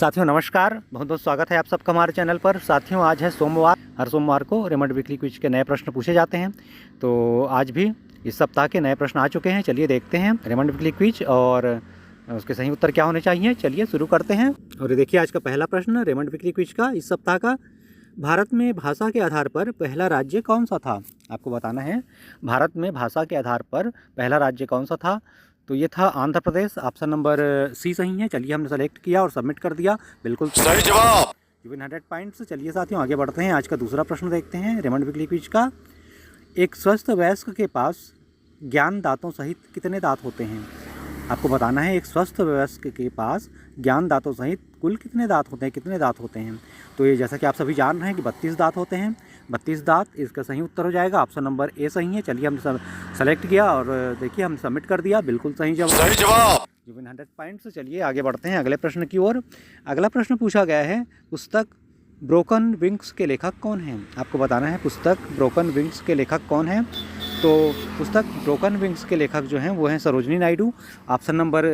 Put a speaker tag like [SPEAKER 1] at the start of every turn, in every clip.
[SPEAKER 1] साथियों नमस्कार, बहुत बहुत स्वागत है आप सबका हमारे चैनल पर। साथियों आज है सोमवार। हर सोमवार को रेमंड वीकली क्विज के नए प्रश्न पूछे जाते हैं। तो आज भी इस सप्ताह के नए प्रश्न आ चुके हैं। चलिए देखते हैं रेमंड वीकली क्विज और उसके सही उत्तर क्या होने चाहिए। चलिए शुरू करते हैं। और ये देखिए आज का पहला प्रश्न रेमंड वीकली क्विज का इस सप्ताह का, भारत में भाषा के आधार पर पहला राज्य कौन सा था। आपको बताना है भारत में भाषा के आधार पर पहला राज्य कौन सा था। तो ये था Andhra Pradesh. Option number C सही है। चलिए हमने सेलेक्ट किया और सबमिट कर दिया, बिल्कुल सही जवाब। You win 100 points. चलिए साथियों आगे बढ़ते हैं। आज का दूसरा प्रश्न देखते हैं रेमंड वीकली क्विज का। एक स्वस्थ वयस्क के पास ज्ञान दांतों सहित कितने दांत होते हैं। आपको बताना है एक स्वस्थ वयस्क के पास ज्ञान दांतों सहित कुल कितने दांत होते हैं, कितने दांत होते हैं। तो ये जैसा कि आप सभी जान रहे हैं कि 32 दांत होते हैं। 32 दांत, इसका सही उत्तर हो जाएगा ऑप्शन नंबर ए सही है। चलिए हमने सेलेक्ट किया और देखिए हमने सबमिट कर दिया, बिल्कुल सही जवाब। You win 100 points. चलिए आगे बढ़ते हैं अगले प्रश्न की ओर। अगला प्रश्न पूछा गया है पुस्तक ब्रोकन विंग्स के लेखक कौन हैं। आपको बताना है पुस्तक ब्रोकन विंग्स के लेखक कौन हैं। तो पुस्तक ब्रोकन विंग्स के लेखक जो हैं वो हैं Sarojini Naidu. Option number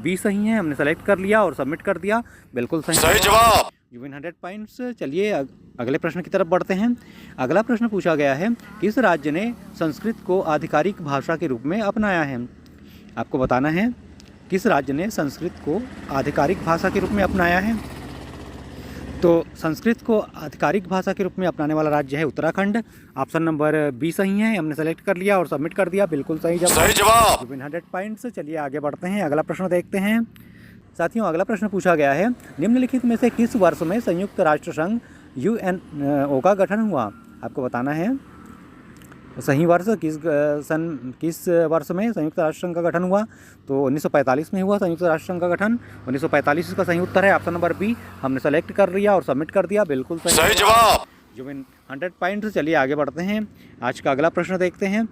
[SPEAKER 1] B सही है। हमने सेलेक्ट कर लिया और सबमिट कर दिया, बिल्कुल सही जवाब। You win 100 points. चलिए अगले प्रश्न की तरफ बढ़ते हैं। अगला प्रश्न पूछा गया है किस राज्य ने संस्कृत को आधिकारिक भाषा के रूप में अपनाया है। आपको बताना है किस राज्य ने संस्कृत को आधिकारिक भाषा के रूप में अपनाया है। तो संस्कृत को आधिकारिक भाषा के रूप में अपनाने वाला राज्य है उत्तराखंड। ऑप्शन नंबर बी सही है। हमने सेलेक्ट कर लिया और सबमिट कर दिया, बिल्कुल सही जवाब। You win 100 points. चलिए आगे बढ़ते हैं। अगला प्रश्न देखते हैं। साथियों अगला प्रश्न पूछा गया है निम्नलिखित में से किस वर्ष में संयुक्त राष्ट्र संघ यूएनओ का गठन हुआ। आपको बताना है सही वर्ष किस वर्ष में संयुक्त राष्ट्र संघ का गठन हुआ। तो 1945 में हुआ संयुक्त राष्ट्र संघ का गठन। 1945 इसका सही उत्तर है ऑप्शन नंबर बी। हमने सेलेक्ट कर लिया और सबमिट कर दिया, बिल्कुल सही जवाब। You win 100 points. चलिए आगे बढ़ते हैं। आज का अगला प्रश्न देखते हैं।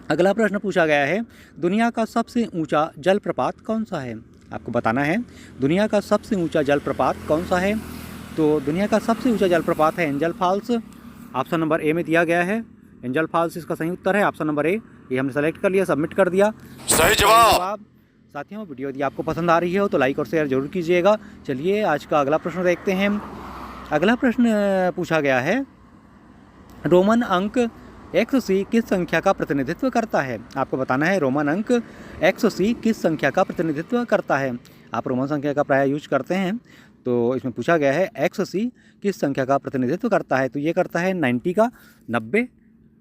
[SPEAKER 1] अगला प्रश्न पूछा गया है दुनिया का सबसे ऊंचा जलप्रपात कौन सा है। आपको बताना है दुनिया का सबसे ऊंचा जलप्रपात कौन सा है। तो दुनिया का सबसे ऊंचा जलप्रपात है Angel Falls. Option number A में दिया गया है एंजल फॉल्स, इसका सही उत्तर है ऑप्शन नंबर ए। ये हमने सेलेक्ट कर लिया, सबमिट कर दिया, सही जवाब। साथियों वीडियो यदि आपको पसंद आ रही है तो लाइक और शेयर जरूर कीजिएगा। चलिए आज का अगला प्रश्न देखते हैं। अगला प्रश्न पूछा गया है रोमन अंक 100 किस संख्या का प्रतिनिधित्व करता है। आपको बताना है रोमन अंक 100 किस संख्या का प्रतिनिधित्व करता है। आप रोमन संख्या का प्राय यूज करते हैं। तो इसमें पूछा गया है 100 किस संख्या का प्रतिनिधित्व करता है। तो ये करता है 90 का,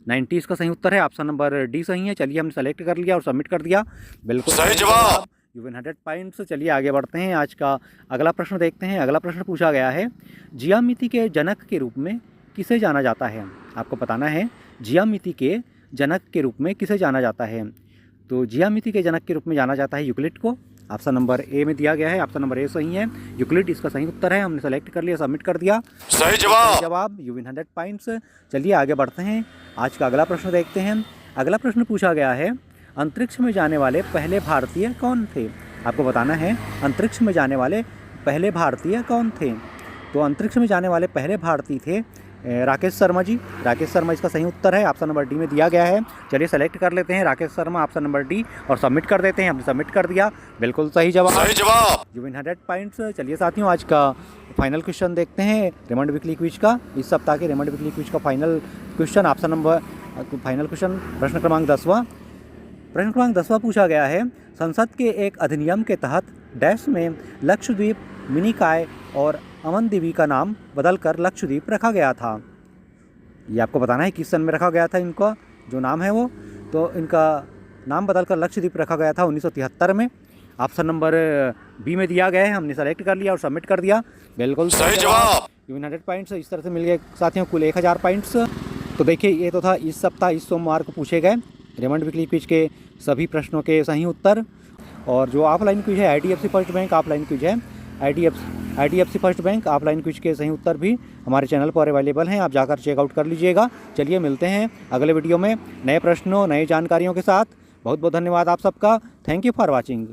[SPEAKER 1] 90 इसका सही उत्तर है ऑप्शन नंबर डी सही है। चलिए हमने सेलेक्ट कर लिया और सबमिट कर दिया, बिल्कुल सही जवाब। You win 100 points. चलिए आगे बढ़ते हैं। आज का अगला प्रश्न देखते हैं। अगला प्रश्न पूछा गया है ज्यामिति के जनक के रूप में किसे जाना जाता है। आपको बताना है ज्यामिति के जनक के रूप में किसे जाना जाता है। तो ज्यामिति के जनक के रूप में जाना जाता है यूक्लिड को। ऑप्शन नंबर ए में दिया गया है, ऑप्शन नंबर ए सही है। यूक्लिड इसका सही उत्तर है। हमने सेलेक्ट कर लिया, सबमिट कर दिया, सही जवाब। You win 100 points. चलिए आगे बढ़ते हैं। आज का अगला प्रश्न देखते हैं। अगला प्रश्न पूछा गया है अंतरिक्ष में जाने वाले पहले भारतीय कौन थे। आपको बताना है अंतरिक्ष में जाने वाले पहले भारतीय कौन थे। तो अंतरिक्ष में जाने वाले पहले भारतीय थे राकेश शर्मा जी। राकेश शर्मा इसका सही उत्तर है, ऑप्शन नंबर डी में दिया गया है। चलिए सेलेक्ट कर लेते हैं Rakesh Sharma, option number D, और सबमिट कर देते हैं। हमने सबमिट कर दिया, बिल्कुल सही जवाब। You win 100 points. चलिए साथियों आज का फाइनल क्वेश्चन देखते हैं रेमंड वीकली क्विज का। इस सप्ताह के रेमंड वीकली क्विज का final question option number final question प्रश्न क्रमांक 10वां। प्रश्न क्रमांक 10वां पूछा गया है संसद के एक अधिनियम के तहत डैश में लक्षद्वीप, मिनिकॉय और अमन देवी का नाम बदलकर लक्षद्वीप रखा गया था। ये आपको बताना है किस सन में रखा गया था इनका जो नाम है वो। तो इनका नाम बदलकर लक्षद्वीप रखा गया था 1973 में। ऑप्शन नंबर बी में दिया गया है। हमने सेलेक्ट कर लिया और सबमिट कर दिया, बिल्कुल सही जवाब। You win 100 points. इस तरह से मिल गए साथियों कुल 1000 पॉइंट्स। तो देखिए ये तो था इस सप्ताह इस सोमवार को पूछे गए रेमंड वीकली क्विज के सभी प्रश्नों के सही उत्तर। और जो ऑफलाइन क्विज है IDFC first bank offline quiz है IDFC first bank offline quiz के सही उत्तर भी हमारे चैनल पर अवेलेबल हैं, आप जाकर चेकआउट कर लीजिएगा। चलिए मिलते हैं अगले वीडियो में नए प्रश्नों नई जानकारियों के साथ। बहुत बहुत धन्यवाद आप सबका। Thank you for watching.